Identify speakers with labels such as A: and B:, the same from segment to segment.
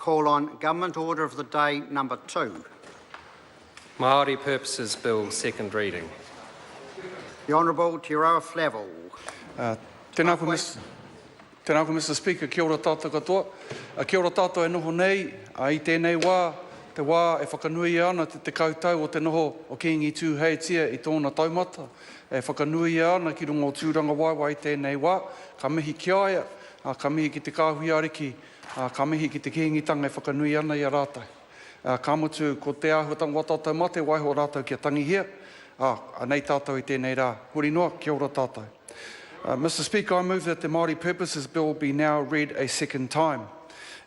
A: Call on Government Order of the Day number 2.
B: Māori Purposes Bill, second reading.
A: The Honourable Te Rauā Flavel.
C: Tēnā koe, Mr Speaker, kia ora tātou katoa. Kia ora tātou e noho nei, I tēnei wā, te wā e whakanui ana te kautau o te noho o Kingi Tūheitia I tōna taumata. E whakanui ana ki rungo o tūranga waiwa I tēnei wā, ka mihi ki aia, ka mihi ki te kāhui ariki, ka mihi ki te kihingitanga e whakanui ana I a rātai. Ka mutu ko te āhuatanga wa tātou mate, waiho rātou kia tangi hia. Nei tātou I tēnei rā. Huri noa, kia ora tātou. Mr Speaker, I move that the Māori Purposes Bill be now read a second time.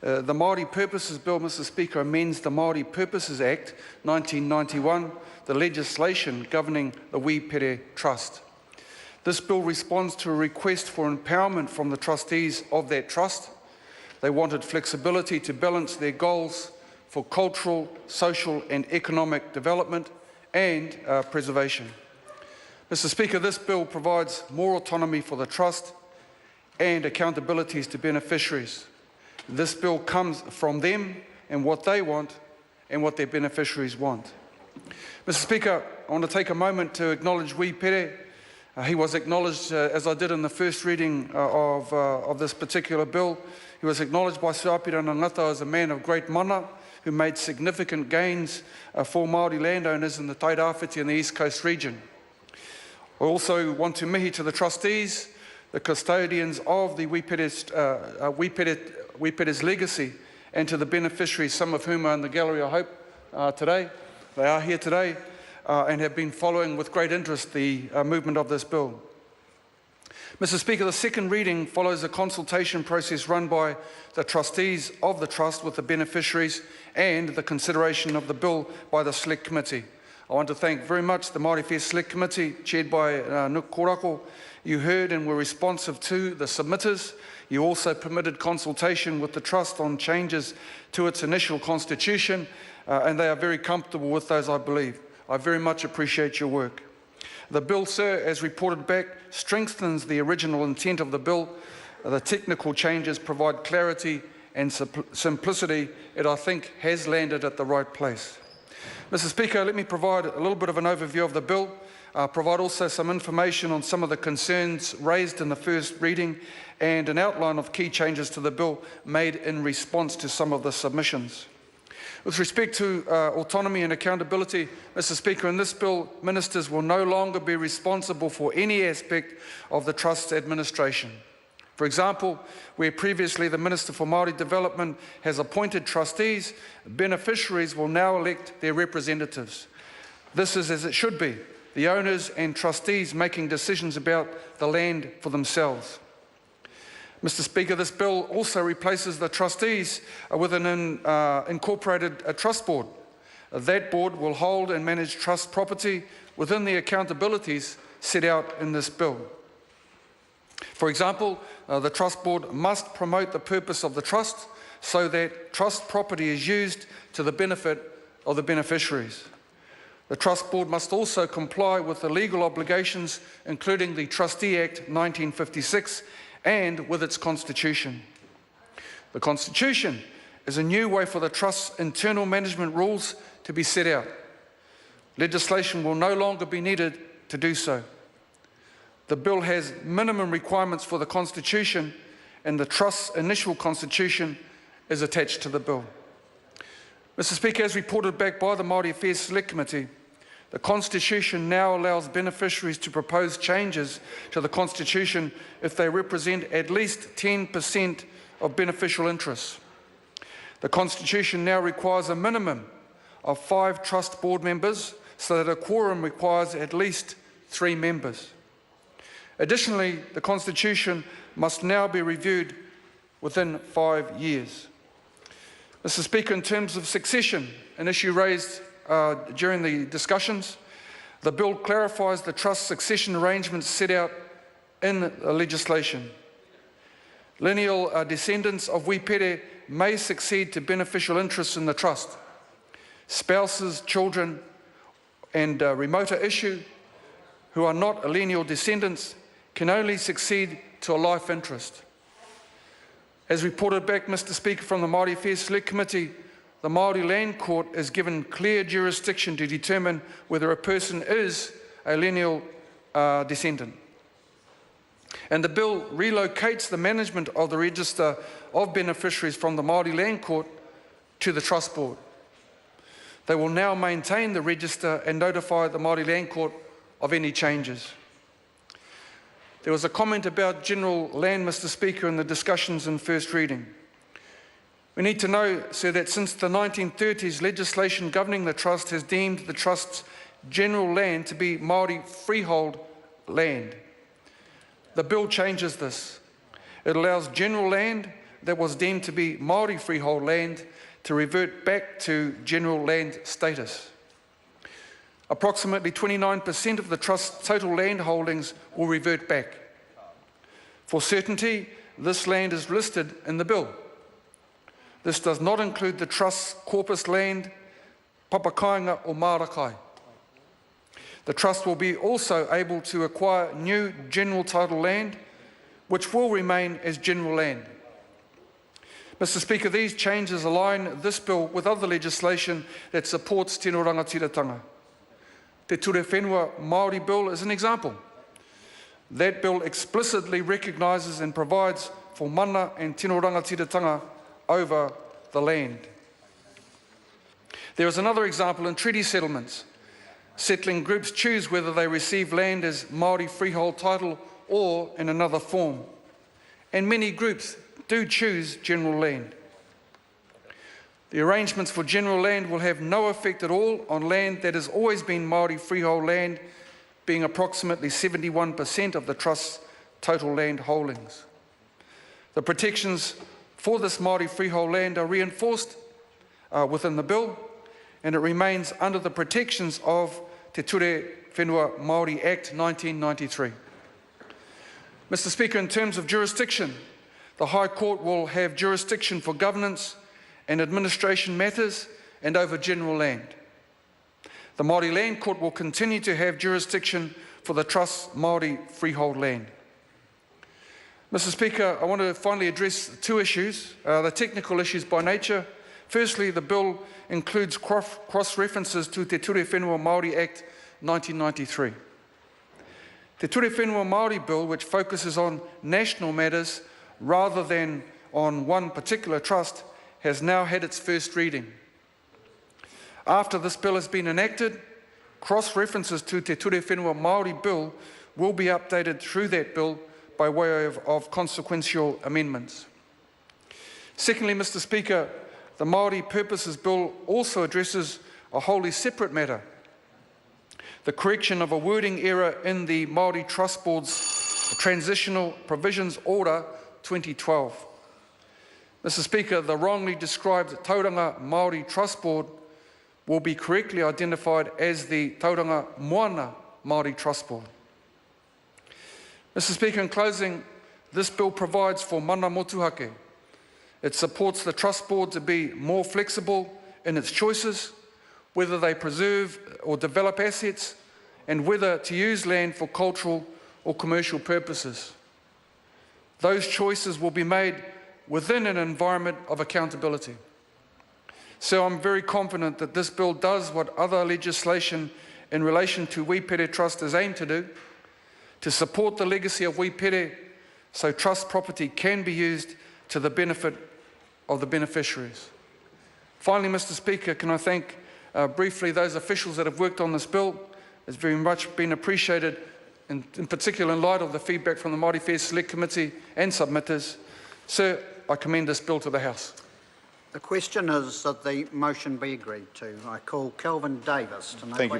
C: The Māori Purposes Bill, Mr Speaker, amends the Māori Purposes Act 1991, the legislation governing the Wīpere Trust. This bill responds to a request for empowerment from the trustees of that trust. They wanted flexibility to balance their goals for cultural, social and economic development and preservation. Mr Speaker, this bill provides more autonomy for the trust and accountabilities to beneficiaries. This bill comes from them and what they want and what their beneficiaries want. Mr Speaker, I want to take a moment to acknowledge Wīpere. He was acknowledged, as I did in the first reading of this particular bill, he was acknowledged by Sir Apirana Ngata as a man of great mana, who made significant gains for Māori landowners in the Tairāwhiti and the East Coast region. I also want to mihi to the trustees, the custodians of the Wīpere's legacy, and to the beneficiaries, some of whom are in the gallery, I hope, today. They are here today and have been following with great interest the movement of this bill. Mr Speaker, the second reading follows a consultation process run by the trustees of the Trust with the beneficiaries and the consideration of the bill by the Select Committee. I want to thank very much the Māori Affairs Select Committee, chaired by Nuk Korako. You heard and were responsive to the submitters. You also permitted consultation with the Trust on changes to its initial constitution, and they are very comfortable with those, I believe. I very much appreciate your work. The bill, sir, as reported back, strengthens the original intent of the bill. The technical changes provide clarity and simplicity. It, I think, has landed at the right place. Mr Speaker, let me provide a little bit of an overview of the bill, provide also some information on some of the concerns raised in the first reading, and an outline of key changes to the bill made in response to some of the submissions. With respect to autonomy and accountability, Mr Speaker, in this bill, ministers will no longer be responsible for any aspect of the Trust's administration. For example, where previously the Minister for Māori Development has appointed trustees, beneficiaries will now elect their representatives. This is as it should be, the owners and trustees making decisions about the land for themselves. Mr Speaker, this bill also replaces the trustees with an incorporated trust board. That board will hold and manage trust property within the accountabilities set out in this bill. For example, the trust board must promote the purpose of the trust so that trust property is used to the benefit of the beneficiaries. The trust board must also comply with the legal obligations, including the Trustee Act 1956 and with its constitution. The constitution is a new way for the trust's internal management rules to be set out. Legislation will no longer be needed to do so. The bill has minimum requirements for the constitution, and the trust's initial constitution is attached to the bill. Mr Speaker, as reported back by the Māori Affairs Select Committee, the Constitution now allows beneficiaries to propose changes to the Constitution if they represent at least 10% of beneficial interests. The Constitution now requires a minimum of 5 trust board members, so that a quorum requires at least 3 members. Additionally, the Constitution must now be reviewed within 5 years. Mr Speaker, in terms of succession, an issue raised during the discussions, the bill clarifies the trust succession arrangements set out in the legislation. Lineal descendants of Wīpere may succeed to beneficial interests in the trust. Spouses, children and remoter issue who are not lineal descendants can only succeed to a life interest. As reported back, Mr. Speaker, from the Māori Affairs Select Committee, the Māori Land Court is given clear jurisdiction to determine whether a person is a lineal descendant. And the bill relocates the management of the register of beneficiaries from the Māori Land Court to the Trust Board. They will now maintain the register and notify the Māori Land Court of any changes. There was a comment about general land, Mr. Speaker, in the discussions in first reading. We need to know, sir, that since the 1930s, legislation governing the Trust has deemed the Trust's general land to be Māori freehold land. The bill changes this. It allows general land that was deemed to be Māori freehold land to revert back to general land status. Approximately 29% of the Trust's total land holdings will revert back. For certainty, this land is listed in the bill. This does not include the Trust's corpus land, papakainga or marakai. The Trust will be also able to acquire new general title land, which will remain as general land. Mr. Speaker, these changes align this bill with other legislation that supports tino rangatiratanga. Te Ture Whenua Māori Bill is an example. That bill explicitly recognises and provides for mana and tino rangatiratanga over the land. There is another example in treaty settlements. Settling groups choose whether they receive land as Māori freehold title or in another form. And many groups do choose general land. The arrangements for general land will have no effect at all on land that has always been Māori freehold land, being approximately 71% of the Trust's total land holdings. The protections for this Māori freehold land are reinforced within the bill, and it remains under the protections of Te Ture Whenua Māori Act 1993. Mr. Speaker, in terms of jurisdiction, the High Court will have jurisdiction for governance and administration matters and over general land. The Māori Land Court will continue to have jurisdiction for the Trust's Māori freehold land. Mr. Speaker, I want to finally address two issues, the technical issues by nature. Firstly, the bill includes cross-references to Te Ture Whenua Māori Act 1993. Te Ture Whenua Māori Bill, which focuses on national matters rather than on one particular trust, has now had its first reading. After this bill has been enacted, cross-references to Te Ture Whenua Māori Bill will be updated through that bill by way of consequential amendments. Secondly, Mr. Speaker, the Māori Purposes Bill also addresses a wholly separate matter, the correction of a wording error in the Māori Trust Board's Transitional Provisions Order 2012. Mr. Speaker, the wrongly described Tauranga Māori Trust Board will be correctly identified as the Tauranga Moana Māori Trust Board. Mr. Speaker, in closing, this bill provides for mana motuhake. It supports the Trust Board to be more flexible in its choices, whether they preserve or develop assets, and whether to use land for cultural or commercial purposes. Those choices will be made within an environment of accountability. So I'm very confident that this bill does what other legislation in relation to Wipere Trust is aimed to do, to support the legacy of Wipere so trust property can be used to the benefit of the beneficiaries. Finally, Mr. Speaker, can I thank briefly those officials that have worked on this bill. It's very much been appreciated, in particular in light of the feedback from the Māori Affairs Select Committee and submitters. Sir, I commend this bill to the House.
A: The question is that the motion be agreed to. I call Kelvin Davis to note.